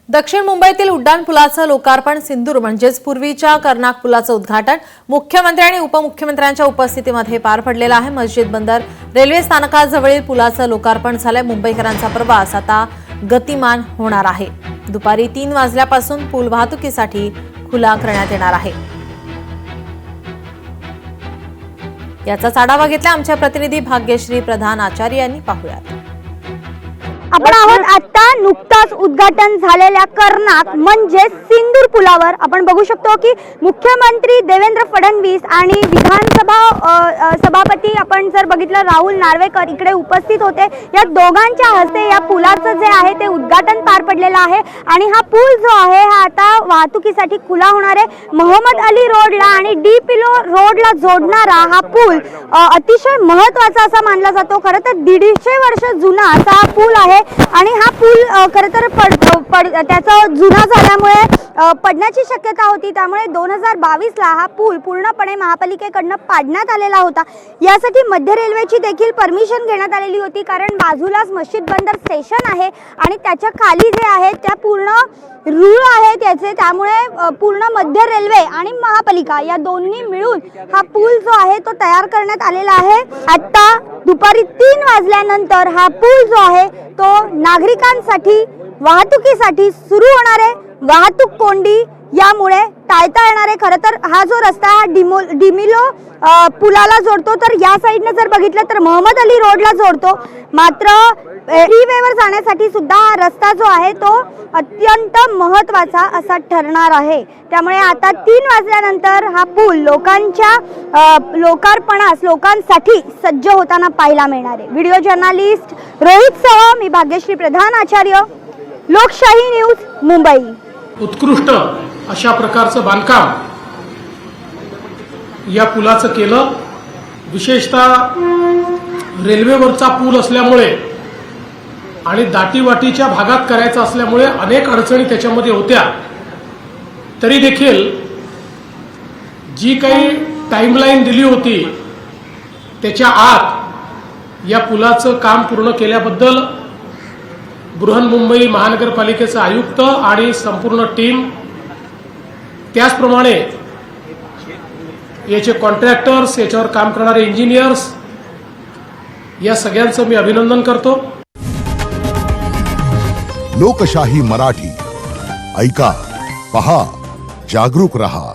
दक्षिण मुंबईतील उड्डाण पुलाचं लोकार्पण सिंदूर म्हणजेच पूर्वीच्या कर्नाक पुलाचं उद्घाटन मुख्यमंत्री आणि उपमुख्यमंत्र्यांच्या उपस्थितीमध्ये पार पडलेलं आहे। मस्जिद बंदर रेल्वे स्थानकाजवळील पुलाचं लोकार्पण झालंय। मुंबईकरांचा प्रवास आता गतिमान होणार आहे। दुपारी 3 वाजल्यापासून पूल वाहतुकीसाठी खुला करण्यात येणार आहे। याचा आढावा घेतला आमच्या प्रतिनिधी भाग्यश्री प्रधान आचार्य यांनी। पाहूयात। आपण आहोत आता नुकताच उद्घाटन झालेल्या कर्नाक म्हणजे सिंदूर पुलावर। आपण बघू शकतो की मुख्यमंत्री देवेंद्र फडणवीस आणि विधानसभा सभापती आपण जर बघितलं राहुल नार्वेकर इकडे उपस्थित होते। या दोघांच्या हस्ते या पुलाचं जे आहे ते उद्घाटन पार पडलेलं आहे आणि हा पूल जो आहे हा आता वाहतुकीसाठी खुला होणार आहे। मोहम्मद अली रोडला आणि डी पिलो रोडला जोडणारा हा पूल अतिशय महत्त्वाचा असा मानला जातो। खरं तर 150 वर्ष जुना असा हा पूल आहे आणि हा पूल खरं तर त्याचा जुना झाल्यामुळे पडण्याची शक्यता होती। त्यामुळे 2022 ला हा पूल पूर्णपणे महापालिकेकडून पाडण्यात आलेला होता। यासाठी मध्य रेल्वेची देखील परमिशन घेण्यात आलेली होती, कारण बाजूलाच मस्जिद बंदर स्टेशन आहे आणि त्याच्या खाली जे आहे त्या पूर्ण रूळ आहे त्याचे। त्यामुळे पूर्ण मध्य रेल्वे आणि महापालिका या दोन्ही मिळून हा पूल जो आहे तो तयार करण्यात आलेला आहे। आता दुपारी 3 वाजल्यानंतर हा पूल जो आहे तो नागरिकांसाठी वाहतुकीसाठी सुरू होणार आहे। वाहतूक कोंडी यामुळे टाळता येणार आहे। खरं तर हा जो रस्ता हा डिमिलो पुलाला जोडतो, तर या साईडने जर बघितलं तर मोहम्मद अली रोडला जोडतो। मात्र फ्रीवेवर जाण्यासाठी सुद्धा हा रस्ता जो आहे तो अत्यंत महत्त्वाचा असा ठरणार आहे। त्यामुळे आता 3 वाजल्यानंतर हा पूल लोकांसाठी सज्ज होताना पाहायला मिळणार आहे। व्हिडिओ जर्नलिस्ट रोहित सह मी भाग्यश्री प्रधान आचार्य, लोकशाही न्यूज, मुंबई। उत्कृष्ट अशा प्रकारचं बांधकाम या पुलाचं केलं। विशेषतः रेल्वेवरचा पूल असल्यामुळे आणि दाटीवाटीच्या भागात करायचा असल्यामुळे अनेक अडचणी त्याच्यामध्ये होत्या। तरी देखील जी काही टाइमलाईन दिली होती त्याच्या आत या पुलाचं काम पूर्ण केल्याबद्दल बृहन्मुंबई महानगरपालिकेचे आयुक्त आणि संपूर्ण टीम, त्याचप्रमाणे याचे कॉन्ट्रॅक्टर्स, याच्यावर काम करणारे इंजिनियर्स, या सगळ्यांचं मी अभिनंदन करतो। लोकशाही मराठी ऐका, पहा, जागरूक रहा।